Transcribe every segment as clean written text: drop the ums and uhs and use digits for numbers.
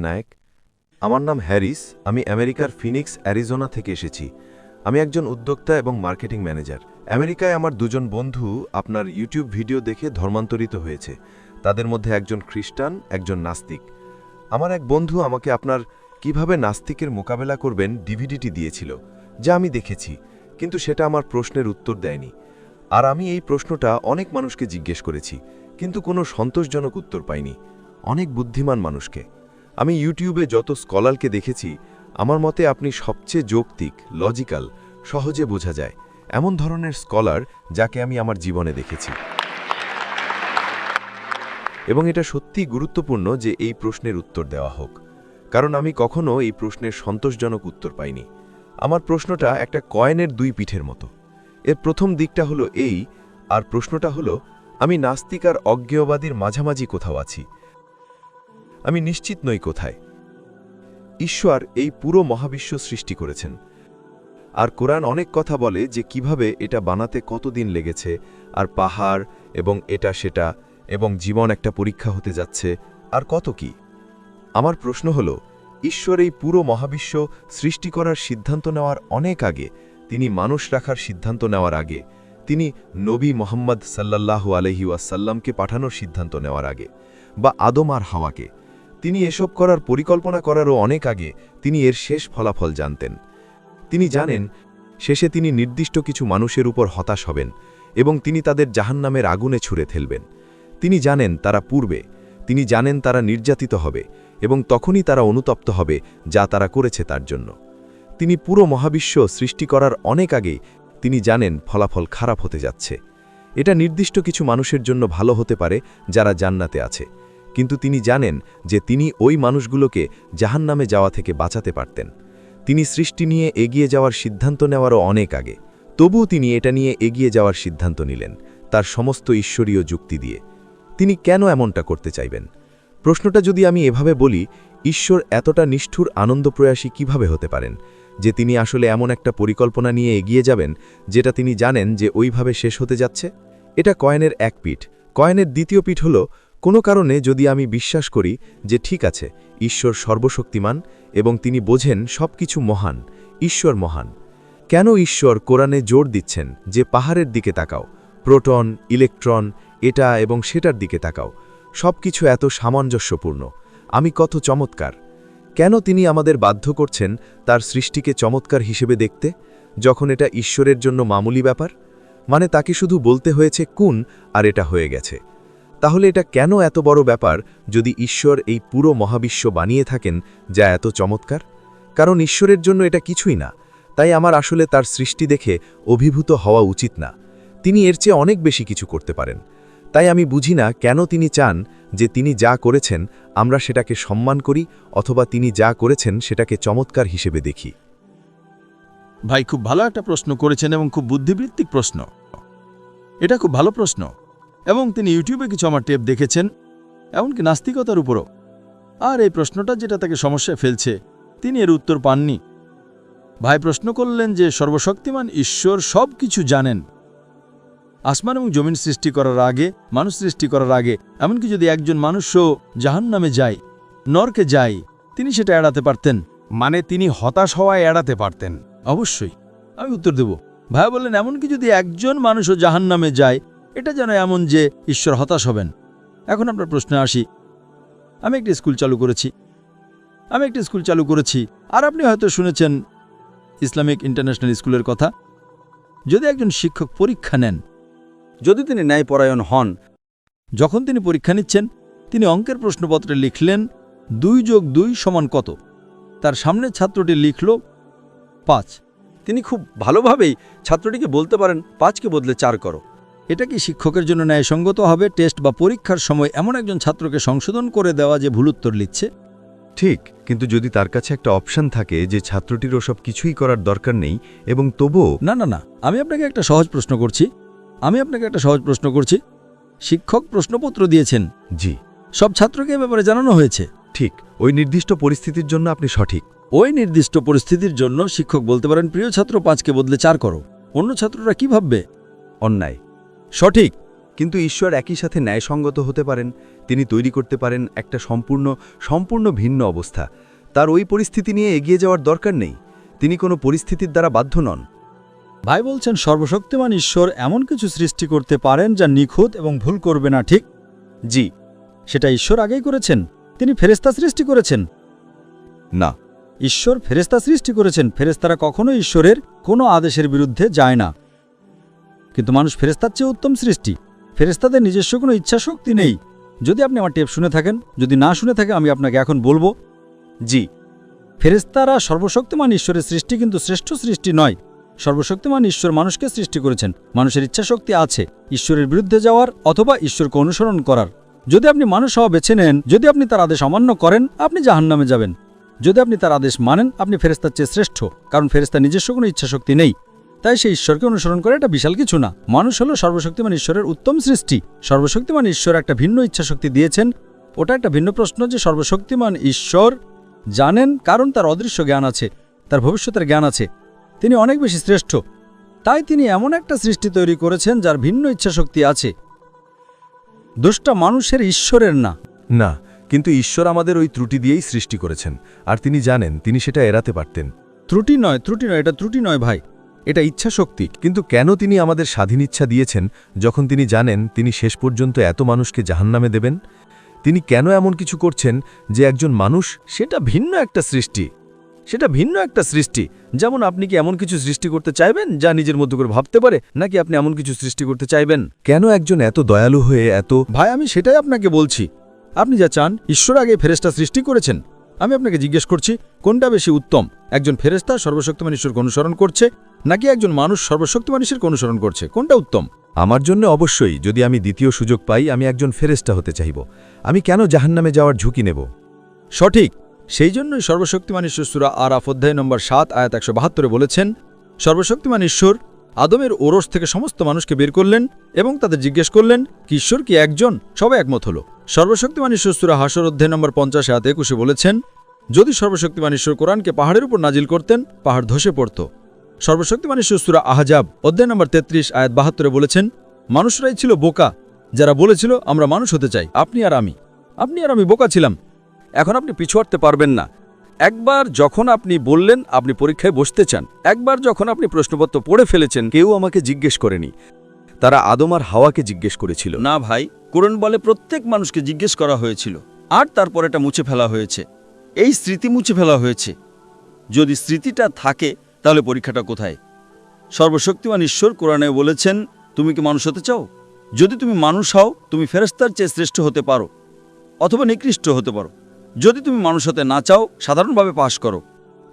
নায়েক। আমার নাম হ্যারিস। আমি আমেরিকার ফিনিক্স, অ্যারিজোনা থেকে এসেছি। আমি একজন উদ্যোক্তা এবং মার্কেটিং ম্যানেজার। আমেরিকায় আমার দুজন বন্ধু আপনার ইউটিউব ভিডিও দেখে ধর্মান্তরিত হয়েছে। তাদের মধ্যে একজন খ্রিস্টান, একজন নাস্তিক। আমার এক বন্ধু আমাকে আপনার কিভাবে নাস্তিকের মোকাবেলা করবেন ডিভিডিটি দিয়েছিল, যা আমি দেখেছি, কিন্তু সেটা আমার প্রশ্নের উত্তর দেয়নি। আর আমি এই প্রশ্নটা অনেক মানুষকে জিজ্ঞেস করেছি, কিন্তু কোনো সন্তোষজনক উত্তর পাইনি। অনেক বুদ্ধিমান মানুষকে। আমি ইউটিউবে যত স্কলারকে দেখেছি, আমার মতে আপনি সবচেয়ে যৌক্তিক, লজিক্যাল, সহজে বোঝা যায় এমন ধরনের স্কলার যাকে আমি আমার জীবনে দেখেছি। এবং এটা সত্যিই গুরুত্বপূর্ণ যে এই প্রশ্নের উত্তর দেওয়া হোক, কারণ আমি কখনো এই প্রশ্নের সন্তোষজনক উত্তর পাইনি। আমার প্রশ্নটা একটা কয়েনের দুই পিঠের মতো। এর প্রথম দিকটা হলো এই, আর প্রশ্নটা হলো আমি নাস্তিক আর অজ্ঞেয়বাদীর মাঝামাঝি কোথাও আছি। আমি নিশ্চিত নই কোথায়। ঈশ্বর এই পুরো মহাবিশ্ব সৃষ্টি করেছেন, আর কোরআন অনেক কথা বলে যে কিভাবে এটা বানাতে কতদিন লেগেছে, আর পাহাড় এবং এটা সেটা, এবং জীবন একটা পরীক্ষা হতে যাচ্ছে, আর কত কি। আমার প্রশ্ন হলো, ঈশ্বর এই পুরো মহাবিশ্ব সৃষ্টি করার সিদ্ধান্ত নেওয়ার অনেক আগে, তিনি মানুষ রাখার সিদ্ধান্ত নেওয়ার আগে, তিনি নবী মোহাম্মদ সাল্লাল্লাহু আলাইহি ওয়াসাল্লামকে পাঠানোর সিদ্ধান্ত নেওয়ার আগে, বা আদম আর হাওয়াকে, তিনি এসব করার পরিকল্পনা করারও অনেক আগে তিনি এর শেষ ফলাফল জানতেন। তিনি জানেন শেষে তিনি নির্দিষ্ট কিছু মানুষের উপর হতাশ হবেন এবং তিনি তাদের জাহান্নামের আগুনে ছুঁড়ে ফেলবেন। তিনি জানেন তারা পূর্বে, তিনি জানেন তারা নির্যাতিত হবে এবং তখনই তারা অনুতপ্ত হবে যা তারা করেছে তার জন্য। তিনি পুরো মহাবিশ্ব সৃষ্টি করার অনেক আগেই তিনি জানেন ফলাফল খারাপ হতে যাচ্ছে। এটা নির্দিষ্ট কিছু মানুষের জন্য ভালো হতে পারে যারা জান্নাতে আছে, কিন্তু তিনি জানেন যে তিনি ওই মানুষগুলোকে জাহান্নামে যাওয়া থেকে বাঁচাতে পারতেন। তিনি সৃষ্টি নিয়ে এগিয়ে যাওয়ার সিদ্ধান্ত নেওয়ারও অনেক আগে, তবুও তিনি এটা নিয়ে এগিয়ে যাওয়ার সিদ্ধান্ত নিলেন তার সমস্ত ঈশ্বরীয় যুক্তি দিয়ে। তিনি কেন এমনটা করতে চাইবেন? প্রশ্নটা যদি আমি এভাবে বলি, ঈশ্বর এতটা নিষ্ঠুর আনন্দপ্রয়াসী কিভাবে হতে পারেন যে তিনি আসলে এমন একটা পরিকল্পনা নিয়ে এগিয়ে যাবেন যেটা তিনি জানেন যে ওইভাবে শেষ হতে যাচ্ছে? এটা কয়েনের এক পিঠ। কয়েনের দ্বিতীয় পিঠ হল, কোনো কারণে যদি আমি বিশ্বাস করি যে ঠিক আছে, ঈশ্বর সর্বশক্তিমান এবং তিনি বোঝেন সব কিছু মহান, ঈশ্বর মহান, কেন ঈশ্বর কোরআনে জোর দিচ্ছেন যে পাহাড়ের দিকে তাকাও, প্রোটন, ইলেকট্রন, এটা এবং সেটার দিকে তাকাও, সব কিছু এত সামঞ্জস্যপূর্ণ, আমি কত চমৎকার? কেন তিনি আমাদের বাধ্য করছেন তার সৃষ্টিকে চমৎকার হিসেবে দেখতে, যখন এটা ঈশ্বরের জন্য মামুলি ব্যাপার? মানে তাকে শুধু বলতে হয়েছে কুন, আর এটা হয়ে গেছে। তাহলে এটা কেন এত বড় ব্যাপার যদি ঈশ্বর এই পুরো মহাবিশ্ব বানিয়ে থাকেন যা এত চমৎকার? কারণ ঈশ্বরের জন্য এটা কিছুই না। তাই আমার আসলে তার সৃষ্টি দেখে অভিভূত হওয়া উচিত না। তিনি এর চেয়ে অনেক বেশি কিছু করতে পারেন। তাই আমি বুঝি না কেন তিনি চান যে তিনি যা করেছেন আমরা সেটাকে সম্মান করি, অথবা তিনি যা করেছেন সেটাকে চমৎকার হিসেবে দেখি। ভাই, খুব ভালো একটা প্রশ্ন করেছেন এবং খুব বুদ্ধিবৃত্তিক প্রশ্ন। এটা খুব ভালো প্রশ্ন, এবং তিনি ইউটিউবে কিছু আমার টেপ দেখেছেন, এমনকি নাস্তিকতার উপরও। আর এই প্রশ্নটা যেটা তাকে সমস্যায় ফেলছে, তিনি এর উত্তর পাননি। ভাই প্রশ্ন করলেন যে সর্বশক্তিমান ঈশ্বর সব কিছু জানেন। আসমান এবং জমিন সৃষ্টি করার আগে, মানুষ সৃষ্টি করার আগে, এমনকি যদি একজন মানুষও জাহান্নামে যায়, নরকে যায়, তিনি সেটা এড়াতে পারতেন। মানে তিনি হতাশ হওয়ায় এড়াতে পারতেন? অবশ্যই। আমি উত্তর দেব। ভাই বললেন এমনকি যদি একজন মানুষও জাহান্নামে যায়, এটা যেন এমন যে ঈশ্বর হতাশ হবেন। এখন আপনার প্রশ্নে আসি। আমি একটি স্কুল চালু করেছি, আর আপনি হয়তো শুনেছেন ইসলামিক ইন্টারন্যাশনাল স্কুলের কথা। যদি একজন শিক্ষক পরীক্ষা নেন, যদি তিনি ন্যায়পরায়ণ হন, যখন তিনি পরীক্ষা নিচ্ছেন, তিনি অঙ্কের প্রশ্নপত্রে লিখলেন 2+2 = কত? তার সামনে ছাত্রটি লিখল 5। তিনি খুব ভালোভাবেই ছাত্রটিকে বলতে পারেন 5কে বদলে 4 করো। এটা কি শিক্ষকের জন্য ন্যায়সঙ্গত হবে টেস্ট বা পরীক্ষার সময় এমন একজন ছাত্রকে সংশোধন করে দেওয়া যে ভুল উত্তর লিখছে? ঠিক, কিন্তু যদি তার কাছে একটা অপশন থাকে যে ছাত্রটির ওসব কিছুই করার দরকার নেই এবং তবুও... না, আমি আপনাকে একটা সহজ প্রশ্ন করছি। শিক্ষক প্রশ্নপত্র দিয়েছেন। জি। সব ছাত্রকে এ ব্যাপারে জানানো হয়েছে। ঠিক, ওই নির্দিষ্ট পরিস্থিতির জন্য আপনি সঠিক। ওই নির্দিষ্ট পরিস্থিতির জন্য শিক্ষক বলতে পারেন, প্রিয় ছাত্র, 5কে বদলে 4 করো। অন্য ছাত্ররা কি ভাববে? অন্যায়। সঠিক। কিন্তু ঈশ্বর একই সাথে ন্যায়সঙ্গত হতে পারেন। তিনি তৈরি করতে পারেন একটা সম্পূর্ণ ভিন্ন অবস্থা। তার ওই পরিস্থিতি নিয়ে এগিয়ে যাওয়ার দরকার নেই। তিনি কোনো পরিস্থিতির দ্বারা বাধ্য নন। ভাই বলছেন সর্বশক্তিমান ঈশ্বর এমন কিছু সৃষ্টি করতে পারেন যা নিখুঁত এবং ভুল করবে না, ঠিক? জি। সেটা ঈশ্বর আগেই করেছেন। তিনি ফেরেশতা সৃষ্টি করেছেন। না। ঈশ্বর ফেরেশতা সৃষ্টি করেছেন। ফেরেশতারা কখনো ঈশ্বরের কোনো আদেশের বিরুদ্ধে যায় না। কিন্তু মানুষ ফেরেশতার চেয়ে উত্তম সৃষ্টি। ফেরেশতাদের নিজস্ব কোনো ইচ্ছা শক্তি নেই। যদি আপনি আমার টেপ শুনে থাকেন, যদি না শুনে থাকেন আমি আপনাকে এখন বলবো, জি। ফেরেশতারা সর্বশক্তিমান ঈশ্বরের সৃষ্টি, কিন্তু শ্রেষ্ঠ সৃষ্টি নয়। সর্বশক্তিমান ঈশ্বর মানুষকে সৃষ্টি করেছেন। মানুষের ইচ্ছা শক্তি আছে ঈশ্বরের বিরুদ্ধে যাওয়ার অথবা ঈশ্বরকে অনুসরণ করার। যদি আপনি মানুষ হওয়া বেছে নেন, যদি আপনি তার আদেশ অমান্য করেন, আপনি জাহান্নামে যাবেন। যদি আপনি তার আদেশ মানেন, আপনি ফেরেশতার চেয়ে শ্রেষ্ঠ, কারণ ফেরেশতার নিজস্ব কোনো ইচ্ছা শক্তি নেই। তাই সেই ঈশ্বরকে অনুসরণ করে এটা বিশাল কিছু না। মানুষ হলো সর্বশক্তিমান ঈশ্বরের উত্তম সৃষ্টি। সর্বশক্তিমান ঈশ্বর একটা ভিন্ন ইচ্ছা শক্তি দিয়েছেন। ওটা একটা ভিন্ন প্রশ্ন যে সর্বশক্তিমান ঈশ্বর জানেন, কারণ তার অদৃশ্য জ্ঞান আছে, তার ভবিষ্যতের জ্ঞান আছে। তিনি অনেক বেশি শ্রেষ্ঠ। তাই তিনি এমন একটা সৃষ্টি তৈরি করেছেন যার ভিন্ন ইচ্ছা শক্তি আছে। দোষটা মানুষের, ঈশ্বরের না। না, কিন্তু ঈশ্বর আমাদের ওই ত্রুটি দিয়েই সৃষ্টি করেছেন, আর তিনি জানেন তিনি সেটা এড়াতে পারতেন। ত্রুটি নয়, এটা ত্রুটি নয় ভাই, এটা ইচ্ছা শক্তি। কিন্তু কেন তিনি আমাদের স্বাধীন ইচ্ছা দিয়েছেন যখন তিনি জানেন তিনি শেষ পর্যন্ত এত মানুষকে জাহান্নামে দেবেন? তিনি কেন এমন কিছু করছেন যে একজন মানুষ, সেটা ভিন্ন একটা সৃষ্টি। যেমন আপনি কি এমন কিছু সৃষ্টি করতে চাইবেন যা নিজের মতো করে ভাবতে পারে, নাকি আপনি এমন কিছু সৃষ্টি করতে চাইবেন? কেন একজন এত দয়ালু হয়ে ভাই আমি সেটাই আপনাকে বলছি। আপনি যা চান, ঈশ্বর আগে ফেরেশতা সৃষ্টি করেছেন। আমি আপনাকে জিজ্ঞেস করছি, কোনটা বেশি উত্তম? একজন ফেরেশতা সর্বশক্তিমান ঈশ্বরকে অনুসরণ করছে, নাকি একজন মানুষ সর্বশক্তিমান ঈশ্বরকে অনুসরণ করছে? কোনটা উত্তম? আমার জন্য অবশ্যই, যদি আমি দ্বিতীয় সুযোগ পাই, আমি একজন ফেরেশতা হতে চাইব। আমি কেন জাহান্নামে যাওয়ার ঝুঁকি নেব? সঠিক। সেই জন্যই সর্বশক্তিমান ঈশ্বর সূরা আরাফ অধ্যায় নম্বর 7 আয়াত 172 বলেছেন, সর্বশক্তিমান ঈশ্বর আদমের ওরস থেকে সমস্ত মানুষকে বের করলেন এবং তাদের জিজ্ঞেস করলেন কি ঈশ্বর কি একজন? সবাই একমত হল। সর্বশক্তিমান ঈশ্বর সূরা হাশর অধ্যায় নম্বর 50 আয়াত 21 বলেছেন, যদি সর্বশক্তিমান ঈশ্বর কোরআনকে পাহাড়ের উপর নাজিল করতেন, পাহাড় ধসে পড়ত। সর্বশক্তিমান ঈশ্বর সূরা আহজাব অধ্যায় নম্বর 33 আয়াত 72 বলেছেন, মানুষরাই ছিল বোকা যারা বলেছিল আমরা মানুষ হতে চাই। আপনি আর আমি বোকা ছিলাম। এখন আপনি পিছু হটতে পারবেন না। একবার যখন আপনি বললেন আপনি পরীক্ষায় বসতে চান, একবার যখন আপনি প্রশ্নপত্র পড়ে ফেলেছেন, কেউ আমাকে জিজ্ঞেস করেনি, তারা আদম আর হাওয়াকে জিজ্ঞেস করেছিল। না ভাই, কোরআন বলে প্রত্যেক মানুষকে জিজ্ঞেস করা হয়েছিল, আর তারপর এটা মুছে ফেলা হয়েছে। এই স্মৃতি মুছে ফেলা হয়েছে। যদি স্মৃতিটা থাকে তাহলে পরীক্ষাটা কোথায়? সর্বশক্তিমান ঈশ্বর কোরআনে বলেছেন, তুমি কি মানুষ হতে চাও? যদি তুমি মানুষ হও, তুমি ফেরেশতার চেয়ে শ্রেষ্ঠ হতে পারো অথবা নিকৃষ্ট হতে পারো। যদি তুমি মানুষ হতে না চাও, সাধারণভাবে পাশ করো।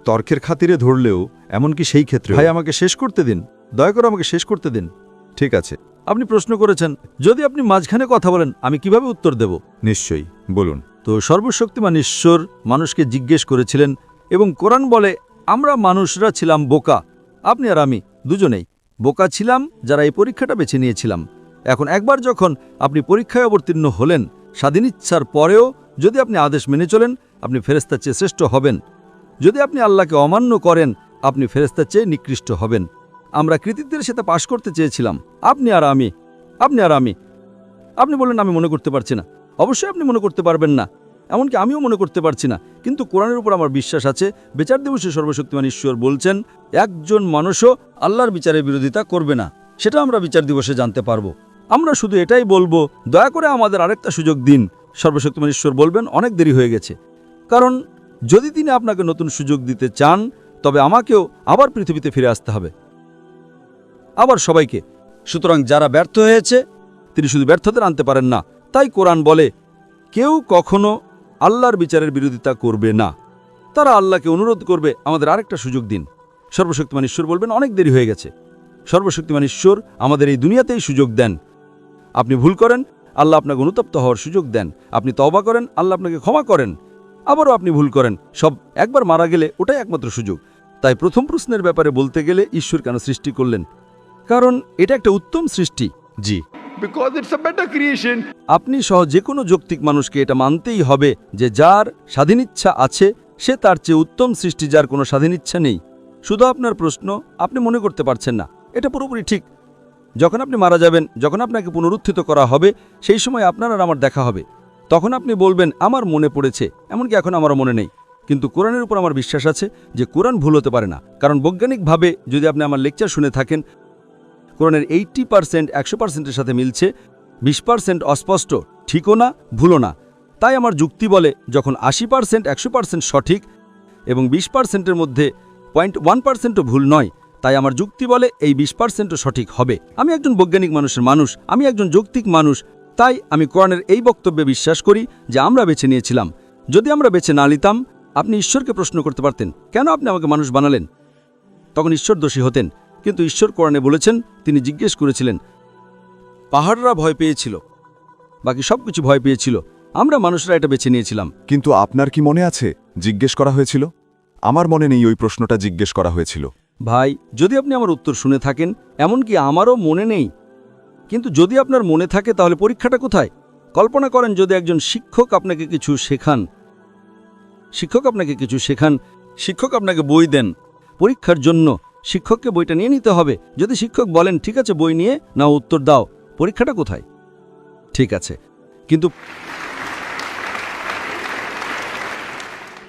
তর্কের খাতিরে ধরলেও এমনকি সেই ক্ষেত্রে। ভাই আমাকে শেষ করতে দিন, দয়া করে আমাকে শেষ করতে দিন। ঠিক আছে, আপনি প্রশ্ন করেছেন, যদি আপনি মাঝখানে কথা বলেন আমি কিভাবে উত্তর দেব? নিশ্চয়ই বলুন। তো সর্বশক্তিমান ঈশ্বর মানুষকে জিজ্ঞেস করেছিলেন এবং কোরআন বলে আমরা মানুষরা ছিলাম বোকা। আপনি আর আমি দুজনেই বোকা ছিলাম যারা এই পরীক্ষাটা বেছে নিয়েছিলাম। এখন একবার যখন আপনি পরীক্ষায় অবতীর্ণ হলেন, স্বাধীন ইচ্ছার পরেও যদি আপনি আদেশ মেনে চলেন, আপনি ফেরেশতার চেয়ে শ্রেষ্ঠ হবেন। যদি আপনি আল্লাহকে অমান্য করেন, আপনি ফেরেশতার চেয়ে নিকৃষ্ট হবেন। আমরা কৃতিত্বের সাথে পাশ করতে চেয়েছিলাম, আপনি আর আমি। আপনি বললেন আমি মনে করতে পারছি না। অবশ্যই আপনি মনে করতে পারবেন না, এমনকি আমিও মনে করতে পারছি না। কিন্তু কোরআনের উপর আমার বিশ্বাস আছে। বিচার দিবসে সর্বশক্তিমান ঈশ্বর বলছেন, একজন মানুষও আল্লাহর বিচারের বিরোধিতা করবে না। সেটা আমরা বিচার দিবসে জানতে পারবো। আমরা শুধু এটাই বলবো, দয়া করে আমাদের আরেকটা সুযোগ দিন। সর্বশক্তিমান ঈশ্বর বলবেন, অনেক দেরি হয়ে গেছে। কারণ যদি তিনি আপনাকে নতুন সুযোগ দিতে চান, তবে আমাকেও আবার পৃথিবীতে ফিরে আসতে হবে, আবার সবাইকে। সুতরাং যারা ব্যর্থ হয়েছে, তিনি শুধু ব্যর্থদের আনতে পারেন না। তাই কোরআন বলে কেউ কখনো আল্লাহর বিচারের বিরোধিতা করবে না। তারা আল্লাহকে অনুরোধ করবে, আমাদের আরেকটা সুযোগ দিন। সর্বশক্তিমান ঈশ্বর বলবেন, অনেক দেরি হয়ে গেছে। সর্বশক্তিমান ঈশ্বর আমাদের এই দুনিয়াতেই সুযোগ দেন। আপনি ভুল করেন, আল্লাহ আপনাকে অনুতপ্ত হওয়ার সুযোগ দেন। আপনি তওবা করেন, আল্লাহ আপনাকে ক্ষমা করেন। আবারও আপনি ভুল করেন, সব একবার মারা গেলে ওটাই একমাত্র সুযোগ। তাই প্রথম প্রশ্নের ব্যাপারে বলতে গেলে ঈশ্বর কেন সৃষ্টি করলেন? কারণ এটা একটা উত্তম সৃষ্টি। জি, আপনি সহ যে কোনো যৌক্তিক মানুষকে এটা মানতেই হবে যে যার স্বাধীন ইচ্ছা আছে, সে তার চেয়ে উত্তম সৃষ্টি যার কোনো স্বাধীন ইচ্ছা নেই। শুধু আপনার প্রশ্ন, আপনি মনে করতে পারছেন না। এটা পুরোপুরি ঠিক। যখন আপনি মারা যাবেন, যখন আপনাকে পুনরুত্থিত করা হবে, সেই সময় আপনার আর আমার দেখা হবে। তখন আপনি বলবেন আমার মনে পড়েছে, এমনকি এখন আমারও মনে নেই। কিন্তু কোরআনের উপর আমার বিশ্বাস আছে যে কোরআন ভুল হতে পারে না। কারণ বৈজ্ঞানিকভাবে যদি আপনি আমার লেকচার শুনে থাকেন, কোরআনের 80% 100%-এর সাথে মিলছে, 20% অস্পষ্ট, ঠিকও না ভুলও না। তাই আমার যুক্তি বলে যখন 80% 100% সঠিক এবং 20%-এর মধ্যে 0.1%ও ভুল নয়, তাই আমার যুক্তি বলে এই 20%ও সঠিক হবে। আমি একজন বৈজ্ঞানিক মানুষের মানুষ, আমি একজন যৌক্তিক মানুষ, তাই আমি কোরআনের এই বক্তব্যে বিশ্বাস করি যে আমরা বেছে নিয়েছিলাম। যদি আমরা বেছে না নিতাম, আপনি ঈশ্বরকে প্রশ্ন করতে পারতেন, কেন আপনি আমাকে মানুষ বানালেন? তখন ঈশ্বর দোষী হতেন। কিন্তু ঈশ্বর কোরআনে বলেছেন, তিনি জিজ্ঞেস করেছিলেন, পাহাড়রা ভয় পেয়েছিল, বাকি সব কিছু ভয় পেয়েছিল, আমরা মানুষরা এটা বেছে নিয়েছিলাম। কিন্তু আপনার কি মনে আছে জিজ্ঞেস করা হয়েছিল? আমার মনে নেই ওই প্রশ্নটা জিজ্ঞেস করা হয়েছিল। ভাই, যদি আপনি আমার উত্তর শুনে থাকেন, এমনকি আমারও মনে নেই, কিন্তু যদি আপনার মনে থাকে তাহলে পরীক্ষাটা কোথায়? কল্পনা করেন যদি একজন শিক্ষক আপনাকে কিছু শেখান, শিক্ষক আপনাকে বই দেন পরীক্ষার জন্য, শিক্ষককে বইটা নিয়ে নিতে হবে। যদি শিক্ষক বলেন ঠিক আছে বই নিয়ে নাও, উত্তর দাও, পরীক্ষাটা কোথায়? ঠিক আছে, কিন্তু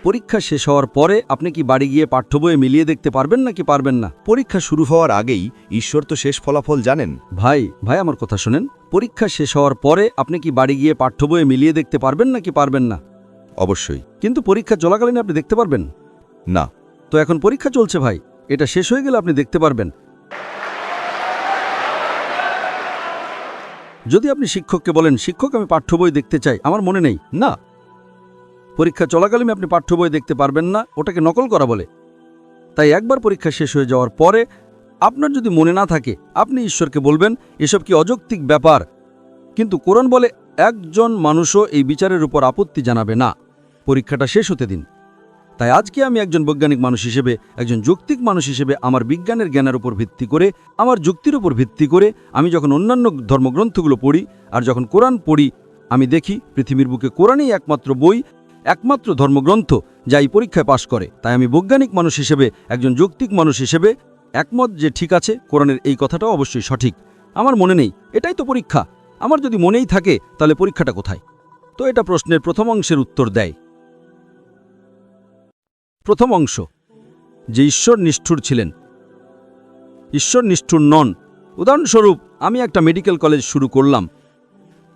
পরীক্ষা শেষ হওয়ার পরে আপনি কি বাড়ি গিয়ে পাঠ্য বইয়ে মিলিয়ে দেখতে পারবেন নাকি পারবেন না? পরীক্ষা শুরু হওয়ার আগেই ঈশ্বর তো শেষ ফলাফল জানেন। ভাই আমার কথা শোনেন, পরীক্ষা শেষ হওয়ার পরে আপনি কি বাড়ি গিয়ে পাঠ্য বইয়ে মিলিয়ে দেখতে পারবেন নাকি পারবেন না? অবশ্যই কিন্তু পরীক্ষা চলাকালীন আপনি দেখতে পারবেন না। তো এখন পরীক্ষা চলছে ভাই, এটা শেষ হয়ে গেলে আপনি দেখতে পারবেন। যদি আপনি শিক্ষককে বলেন শিক্ষক আমি পাঠ্য বই দেখতে চাই, আমার মনে নেই, না, পরীক্ষা চলাকালীন আপনি পাঠ্য বই দেখতে পারবেন না, ওটাকে নকল করা বলে। তাই একবার পরীক্ষা শেষ হয়ে যাওয়ার পরে আপনার যদি মনে না থাকে, আপনি ঈশ্বরকে বলবেন এসব কি অযৌক্তিক ব্যাপার। কিন্তু কোরআন বলে একজন মানুষও এই বিচারের উপর আপত্তি জানাবে না, পরীক্ষাটা শেষ হতে দিন। তাই আজকে আমি একজন বৈজ্ঞানিক মানুষ হিসেবে, একজন যৌক্তিক মানুষ হিসেবে, আমার বিজ্ঞানের জ্ঞানের উপর ভিত্তি করে, আমার যুক্তির উপর ভিত্তি করে আমি যখন অন্যান্য ধর্মগ্রন্থগুলো পড়ি আর যখন কোরআন পড়ি, আমি দেখি পৃথিবীর বুকে কোরআনই একমাত্র বই, একমাত্র ধর্মগ্রন্থ যা এই পরীক্ষায় পাশ করে। তাই আমি বৈজ্ঞানিক মানুষ হিসেবে, একজন যৌক্তিক মানুষ হিসেবে একমত যে ঠিক আছে, কোরআনের এই কথাটাও অবশ্যই সঠিক। আমার মনে নেই, এটাই তো পরীক্ষা। আমার যদি মনেই থাকে তাহলে পরীক্ষাটা কোথায়? তো এটা প্রশ্নের প্রথম অংশের উত্তর দেয়। প্রথম অংশ, যে ঈশ্বর নিষ্ঠুর ছিলেন। ঈশ্বর নিষ্ঠুর নন। উদাহরণস্বরূপ, আমি একটা মেডিকেল কলেজ শুরু করলাম।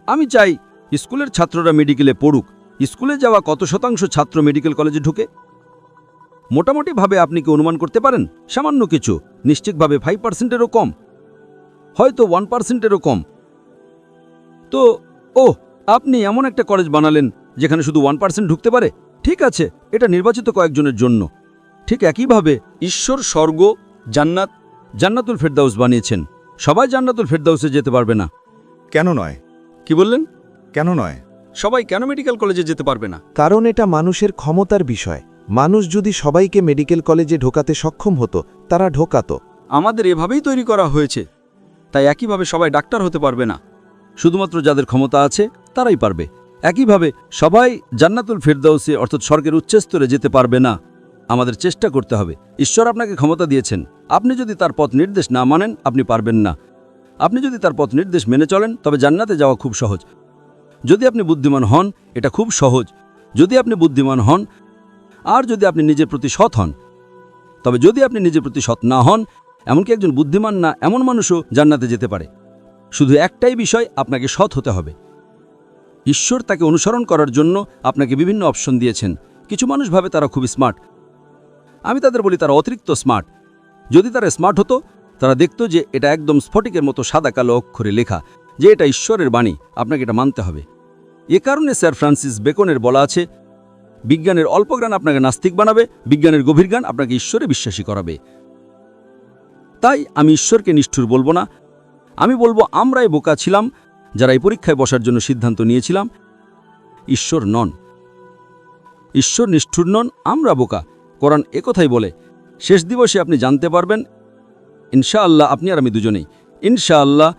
আমি চাই স্কুলের ছাত্ররা মেডিকেলে পড়ুক। স্কুলে যাওয়া কত শতাংশ ছাত্র মেডিকেল কলেজে ঢুকে? মোটামুটিভাবে আপনি কি অনুমান করতে পারেন? সামান্য কিছু, নিশ্চিতভাবে 5%-এরও কম, হয়তো 1%-এরও কম। তো আপনি এমন একটা কলেজ বানালেন যেখানে শুধু 1% ঢুকতে পারে। ঠিক আছে, এটা নির্বাচিত কয়েকজনের জন্য। ঠিক একইভাবে ঈশ্বর স্বর্গ, জান্নাতুল ফেরদাউস বানিয়েছেন। সবাই জান্নাতুল ফেরদাউসে যেতে পারবে না। কেন নয়? কি বললেন? কেন নয়? সবাই কেন মেডিকেল কলেজে যেতে পারবে না? কারণ এটা মানুষের ক্ষমতার বিষয়। মানুষ যদি সবাইকে মেডিকেল কলেজে ঢোকাতে সক্ষম হতো, তারা ঢোকাতো। আমাদের এভাবেই তৈরি করা হয়েছে। তাই একইভাবে সবাই ডাক্তার হতে পারবে না। শুধুমাত্র যাদের ক্ষমতা আছে তারাই পারবে। একইভাবে সবাই জান্নাতুল ফেরদাউসে অর্থাৎ স্বর্গের উচ্চস্তরে যেতে পারবে না। আমাদের চেষ্টা করতে হবে। ঈশ্বর আপনাকে ক্ষমতা দিয়েছেন, আপনি যদি তার পথ নির্দেশ না মানেন আপনি পারবেন না। আপনি যদি তার পথ নির্দেশ মেনে চলেন তবে জান্নাতে যাওয়া খুব সহজ। যদি আপনি বুদ্ধিমান হন, এটা খুব সহজ। যদি আপনি বুদ্ধিমান হন আর যদি আপনি নিজের প্রতি সৎ হন। তবে যদি আপনি নিজের প্রতি সৎ না হন, এমনকি একজন বুদ্ধিমান না এমন মানুষও জান্নাতে যেতে পারে। শুধু একটাই বিষয়, আপনাকে সৎ হতে হবে। ঈশ্বর তাকে অনুসরণ করার জন্য আপনাকে বিভিন্ন অপশন দিয়েছেন। কিছু মানুষ ভাবে তারা খুব স্মার্ট। আমি তাদের বলি তারা অতিরিক্ত স্মার্ট। যদি তারা স্মার্ট হতো, তারা দেখত যে এটা একদম স্ফটিকের মতো সাদা কালো অক্ষরে লেখা যে এটা ঈশ্বরের বাণী, আপনাকে এটা মানতে হবে। এ কারণে স্যার ফ্রান্সিস বেকনের বলা আছে, বিজ্ঞানের অল্প জ্ঞান আপনাকে নাস্তিক বানাবে, বিজ্ঞানের গভীর জ্ঞান আপনাকে ঈশ্বরে বিশ্বাসী করাবে। তাই আমি ঈশ্বরকে নিষ্ঠুর বলবো না, আমি বলবো আমরাই বোকা ছিলাম যারা এই পরীক্ষায় বসার জন্য সিদ্ধান্ত নিয়েছিলাম। ঈশ্বর নন, ঈশ্বর নিষ্ঠুর নন, আমরা বোকা। কোরআন একথাই বলে। শেষ দিবসে আপনি জানতে পারবেন, ইনশাআল্লাহ, আপনি আর আমি দুজনেই। ইনশাআল্লাহ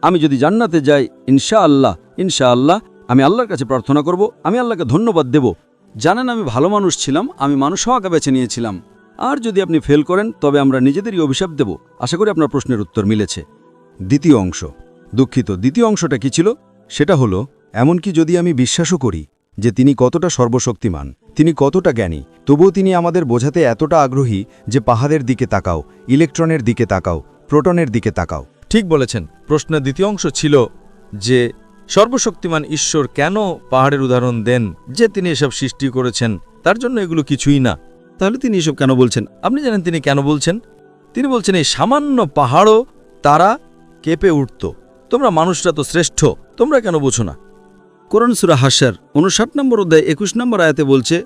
আমি যদি জান্নাতে যাই, ইনশাআল্লাহ আমি আল্লাহর কাছে প্রার্থনা করব, আমি আল্লাহকে ধন্যবাদ দেব। জানেন আমি ভালো মানুষ ছিলাম, আমি মানুষ হওয়াকে বেছে নিয়েছিলাম। আর যদি আপনি ফেল করেন তবে আমরা নিজেদেরই অভিশাপ দেব। আশা করি আপনার প্রশ্নের উত্তর মিলেছে। দ্বিতীয় অংশ। দুঃখিত, দ্বিতীয় অংশটা কি ছিল? সেটা হলো, এমনকি যদি আমি বিশ্বাসও করি যে তিনি কতটা সর্বশক্তিমান, তিনি কতটা জ্ঞানী, তবুও তিনি আমাদের বোঝাতে এতটা আগ্রহী যে পাহাড়ের দিকে তাকাও, ইলেকট্রনের দিকে তাকাও, প্রোটনের দিকে তাকাও। ঠিক বলেছেন। প্রশ্নের দ্বিতীয় অংশ ছিল যে সর্বশক্তিমান ঈশ্বর কেন পাহাড়ের উদাহরণ দেন, যে তিনি এসব সৃষ্টি করেছেন, তার জন্য এগুলো কিছুই না। তাহলে তিনি এসব কেন বলছেন? আপনি জানেন তিনি কেন বলছেন? তিনি বলছেন এই সামান্য পাহাড়ও তারা কেঁপে উঠত। তোমরা মানুষরা তো শ্রেষ্ঠ, তোমরা কেন বোঝো না? কোরআন সূরা হাশর 59 নম্বর অধ্যায় 21 নম্বর আয়াতে বলছে,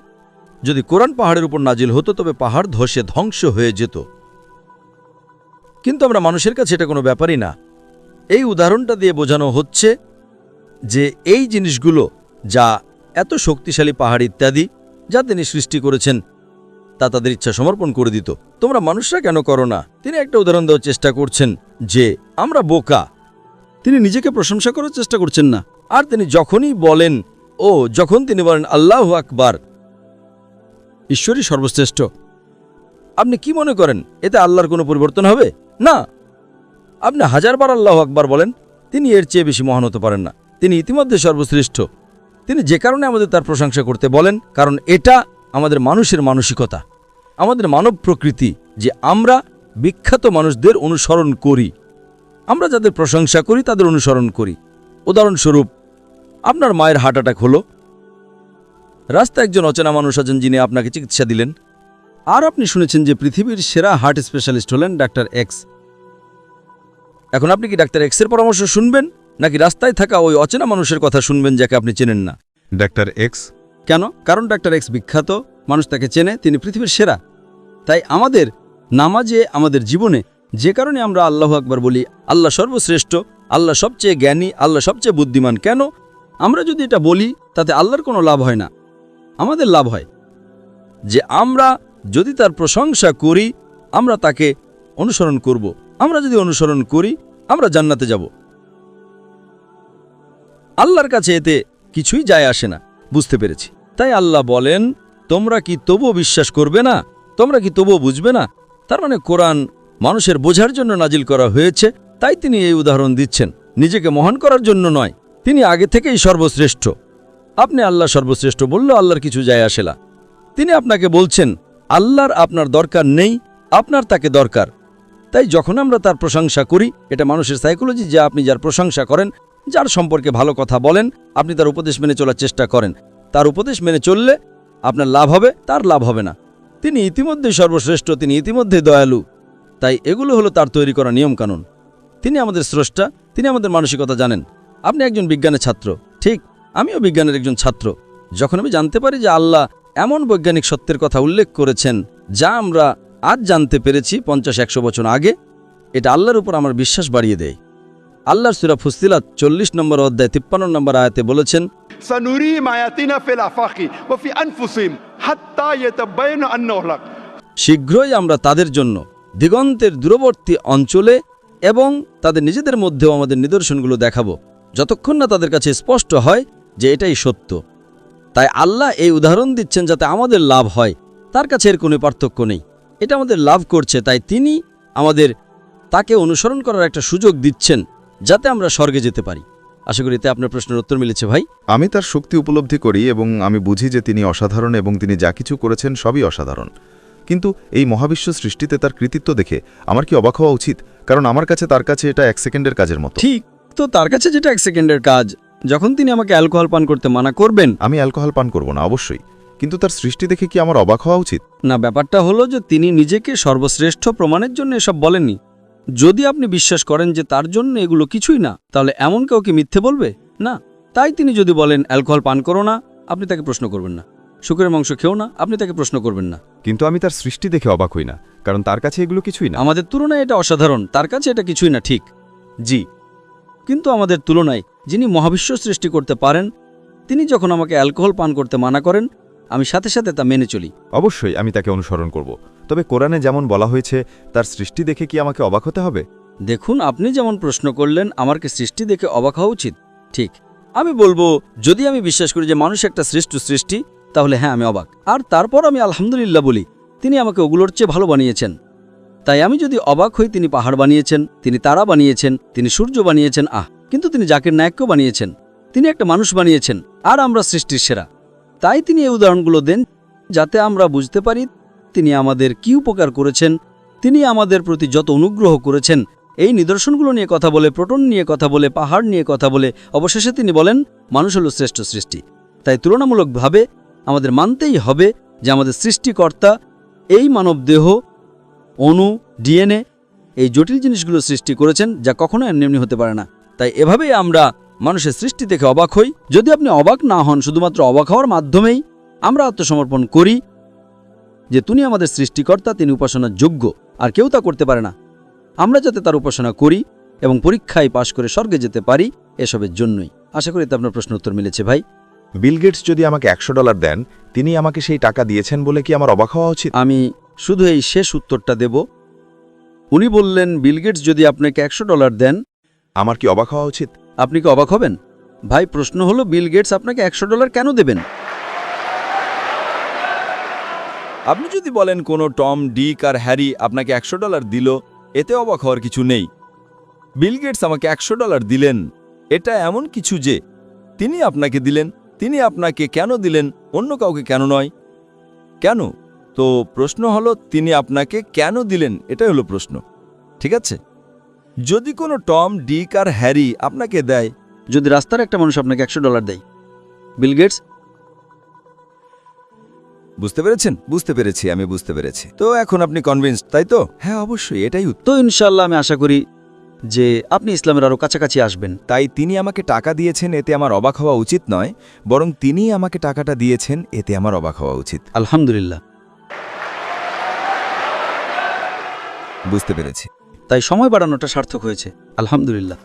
যদি কোরআন পাহাড়ের উপর নাজিল হতো তবে পাহাড় ধসে ধ্বংস হয়ে যেত। কিন্তু আমরা মানুষের কাছে এটা কোনো ব্যাপারই না। এই উদাহরণটা দিয়ে বোঝানো হচ্ছে যে এই জিনিসগুলো যা এত শক্তিশালী পাহাড় ইত্যাদি যা তিনি সৃষ্টি করেছেন তা তাদের ইচ্ছা সমর্পণ করে দিত। তোমরা মানুষরা কেন করো না? তিনি একটা উদাহরণ দেওয়ার চেষ্টা করছেন যে আমরা বোকা। তিনি নিজেকে প্রশংসা করার চেষ্টা করছেন না। আর তিনি যখনই বলেন যখন তিনি বলেন আল্লাহু আকবার, ঈশ্বরই সর্বশ্রেষ্ঠ, আপনি কি মনে করেন এতে আল্লাহর কোনো পরিবর্তন হবে? না। আপনি হাজারবার আল্লাহু আকবার বলেন, তিনি এর চেয়ে বেশি মহান হতে পারেন না। তিনি ইতিমধ্যে সর্বশ্রেষ্ঠ। তিনি যে কারণে আমাদের তার প্রশংসা করতে বলেন, কারণ এটা আমাদের মানুষের মানসিকতা, আমাদের মানব প্রকৃতি, যে আমরা বিখ্যাত মানুষদের অনুসরণ করি। আমরা যাদের প্রশংসা করি তাদের অনুসরণ করি। উদাহরণস্বরূপ, আপনার মায়ের হার্ট অ্যাটাক হলো, রাস্তায় একজন অচেনা মানুষ আছেন যিনি আপনাকে চিকিৎসা দিলেন, আর আপনি শুনেছেন যে পৃথিবীর সেরা হার্ট স্পেশালিস্ট হলেন ডাক্তার এক্স। এখন আপনি কি ডাক্তার এক্সের পরামর্শ শুনবেন, নাকি রাস্তায় থাকা ওই অচেনা মানুষের কথা শুনবেন যাকে আপনি চেনেন না? Doctor x. কেন? কারণ ডাক্তার এক্স বিখ্যাত, মানুষ তাকে চেনে, তিনি পৃথিবীর সেরা। তাই আমাদের নামাজে, আমাদের জীবনে যে কারণে আমরা আল্লাহু আকবার বলি, আল্লাহ সর্বশ্রেষ্ঠ, আল্লাহ সবচেয়ে জ্ঞানী, আল্লাহ সবচেয়ে বুদ্ধিমান, কেন? আমরা যদি এটা বলি তাতে আল্লাহর কোনো লাভ হয় না, আমাদের লাভ হয় যে আমরা যদি তার প্রশংসা করি আমরা তাকে অনুসরণ করব। আমরা যদি অনুসরণ করি আমরা জান্নাতে যাব। আল্লাহর কাছে এতে কিছুই যায় আসে না। বুঝতে পেরেছি। তাই আল্লাহ বলেন, তোমরা কি তবুও বিশ্বাস করবে না? তোমরা কি তবুও বুঝবে না? তার মানে কোরআন মানুষের বোঝার জন্য নাজিল করা হয়েছে, তাই তিনি এই উদাহরণ দিচ্ছেন, নিজেকে মহান করার জন্য নয়। তিনি আগে থেকেই সর্বশ্রেষ্ঠ। আপনি আল্লাহ সর্বশ্রেষ্ঠ বললেও আল্লাহর কিছু যায় আসে না। তিনি আপনাকে বলছেন আল্লাহর আপনার দরকার নেই, আপনার তাকে দরকার। তাই যখন আমরা তার প্রশংসা করি, এটা মানুষের সাইকোলজি, যে আপনি যার প্রশংসা করেন, যার সম্পর্কে ভালো কথা বলেন, আপনি তার উপদেশ মেনে চলার চেষ্টা করেন। তার উপদেশ মেনে চললে আপনার লাভ হবে, তার লাভ হবে না। তিনি ইতিমধ্যেই সর্বশ্রেষ্ঠ, তিনি ইতিমধ্যেই দয়ালু। তাই এগুলো হলো তার তৈরি করা নিয়মকানুন। তিনি আমাদের স্রষ্টা, তিনি আমাদের মানসিকতা জানেন। আপনি একজন বিজ্ঞানের ছাত্র, ঠিক, আমিও বিজ্ঞানের একজন ছাত্র। যখন আমি জানতে পারি যে আল্লাহ এমন বৈজ্ঞানিক সত্যের কথা উল্লেখ করেছেন যা আমরা আজ জানতে পেরেছি 50-100 বছর আগে, এটা আল্লাহর উপর আমার বিশ্বাস বাড়িয়ে দেয়। আল্লাহর সূরা ফুসসিলাত 40 নম্বর অধ্যায় 53 নম্বর আয়াতে বলেছেন, سنريهم آياتنا في الآفاق وفي أنفسهم حتى يتبين أنه الحق। শীঘ্রই আমরা তাদের জন্য দিগন্তের দূরবর্তী অঞ্চলে এবং তাদের নিজেদের মধ্যেও আমাদের নিদর্শনগুলো দেখাবো, যতক্ষণ না তাদের কাছে স্পষ্ট হয় যে এটাই সত্য। তাই আল্লাহ এই উদাহরণ দিচ্ছেন যাতে আমাদের লাভ হয়। তার কাছে এর কোনো পার্থক্য নেই, এটা আমাদের লাভ করছে। তাই তিনি আমাদের তাকে অনুসরণ করার একটা সুযোগ দিচ্ছেন যাতে আমরা স্বর্গে যেতে পারি। আশা করি এতে আপনার প্রশ্নের উত্তর মিলেছে ভাই। আমি তার শক্তি উপলব্ধি করি এবং আমি বুঝি যে তিনি অসাধারণ এবং তিনি যা কিছু করেছেন সবই অসাধারণ। কিন্তু এই মহাবিশ্ব সৃষ্টিতে তার কৃতিত্ব দেখে আমার কি অবাক হওয়া উচিত? কারণ আমার কাছে তার কাছে এটা 1 সেকেন্ডের কাজের মতো। ঠিক তো, তার কাছে যেটা 1 সেকেন্ডের কাজ, যখন তিনি আমাকে অ্যালকোহল পান করতে মানা করবেন, আমি অ্যালকোহল পান করব না অবশ্যই, কিন্তু তার সৃষ্টি দেখে কি আমার অবাক হওয়া উচিত? না, ব্যাপারটা হলো যে তিনি নিজেকে সর্বশ্রেষ্ঠ প্রমাণের জন্য এসব বলেননি। যদি আপনি বিশ্বাস করেন যে তার জন্য এগুলো কিছুই না, তাহলে এমন কেউ কি মিথ্যে বলবে? না। তাই তিনি যদি বলেন অ্যালকোহল পান করো না, আপনি তাকে প্রশ্ন করবেন না। শুকরের মাংস খেও না, আপনি তাকে প্রশ্ন করবেন না। কিন্তু আমি তার সৃষ্টি দেখে অবাক হই না, কারণ তার কাছে এগুলো কিছুই না। আমাদের তুলনায় এটা অসাধারণ, তার কাছে এটা কিছুই না, ঠিক? জি। কিন্তু আমাদের তুলনায় যিনি মহাবিশ্ব সৃষ্টি করতে পারেন, তিনি যখন আমাকে অ্যালকোহল পান করতে মানা করেন, আমি সাথে সাথে তা মেনে চলি। অবশ্যই আমি তাকে অনুসরণ করব। তবে কোরআনে যেমন বলা হয়েছে, তার সৃষ্টি দেখে কি আমাকে অবাক হতে হবে? দেখুন, আপনি যেমন প্রশ্ন করলেন আমার কি সৃষ্টি দেখে অবাক হওয়া উচিত, ঠিক। আমি বলবো, যদি আমি বিশ্বাস করি যে মানুষ একটা শ্রেষ্ঠ সৃষ্টি, তাহলে হ্যাঁ, আমি অবাক। আর তারপর আমি আলহামদুলিল্লাহ বলি, তিনি আমাকে ওগুলোর চেয়ে ভালো বানিয়েছেন। তাই আমি যদি অবাক হই তিনি পাহাড় বানিয়েছেন, তিনি তারা বানিয়েছেন, তিনি সূর্য বানিয়েছেন, কিন্তু তিনি জাকির নায়েককেও বানিয়েছেন, তিনি একটা মানুষ বানিয়েছেন, আর আমরা সৃষ্টির সেরা। তাই তিনি এই উদাহরণগুলো দেন যাতে আমরা বুঝতে পারি তিনি আমাদের কি উপকার করেছেন, তিনি আমাদের প্রতি যত অনুগ্রহ করেছেন। এই নিদর্শনগুলো নিয়ে কথা বলে, প্রোটন নিয়ে কথা বলে, পাহাড় নিয়ে কথা বলে, অবশেষে তিনি বলেন মানুষ হল শ্রেষ্ঠ সৃষ্টি। তাই তুলনামূলকভাবে আমাদের মানতেই হবে যে আমাদের সৃষ্টিকর্তা এই মানবদেহ, অণু, ডিএনএ, এই জটিল জিনিসগুলো সৃষ্টি করেছেন যা কখনো এমনি হতে পারে না। তাই এভাবেই আমরা মানুষের সৃষ্টি দেখে অবাক হই। যদি আপনি অবাক না হন, শুধুমাত্র অবাক হওয়ার মাধ্যমেই আমরা আত্মসমর্পণ করি যে তিনি আমাদের সৃষ্টিকর্তা, তিনি উপাসনার যোগ্য, আর কেউ তা করতে পারে না। আমরা যাতে তার উপাসনা করি এবং পরীক্ষায় পাশ করে স্বর্গে যেতে পারি, এসবের জন্যই। আশা করি তা আপনার প্রশ্ন উত্তর মিলেছে ভাই। বিল গেটস যদি আমাকে $100 দেন, তিনি আমাকে সেই টাকা দিয়েছেন বলে কি আমার অবাক হওয়া উচিত? আমি শুধু এই শেষ উত্তরটা দেব। উনি বললেন বিল গেটস যদি আপনাকে $100 দেন, আমার কি অবাক হওয়া উচিত? আপনি কি অবাক হবেন? ভাই, প্রশ্ন হলো বিল গেটস আপনাকে $100 কেন দেবেন? আপনি যদি বলেন কোনো টম, ডিক আর হ্যারি আপনাকে $100 দিল, এতে অবাক হওয়ার কিছু নেই। বিল গেটস আমাকে $100 দিলেন, এটা এমন কিছু যে তিনি আপনাকে দিলেন। তিনি আপনাকে কেন দিলেন, অন্য কাউকে কেন নয়? কেন? তো প্রশ্ন হলো তিনি আপনাকে কেন দিলেন, এটাই হলো প্রশ্ন। ঠিক আছে? যদি কোনো টম, ডিক আর হ্যারি আপনাকে দেয়, যদি রাস্তার একটা মানুষ আপনাকে $100 দেয়, বিল গেটস, বুঝতে পেরেছেন? বুঝতে পেরেছি, আমি বুঝতে পেরেছি। তো এখন আপনি কনভিন্সড, তাই তো? হ্যাঁ, অবশ্যই, এটাই উত্তর। তো ইনশাআল্লাহ আমি আশা করি যে আপনি ইসলামের আরও কাছাকাছি আসবেন। তাই তিনি আমাকে টাকা দিয়েছেন, এতে আমার অবাক হওয়া উচিত নয়, বরং তিনি আমাকে টাকাটা দিয়েছেন, এতে আমার অবাক হওয়া উচিত। আলহামদুলিল্লাহ। বুঝতে পেরেছি। তাই সময় বাড়ানোটা সার্থক হয়েছে। আলহামদুলিল্লাহ।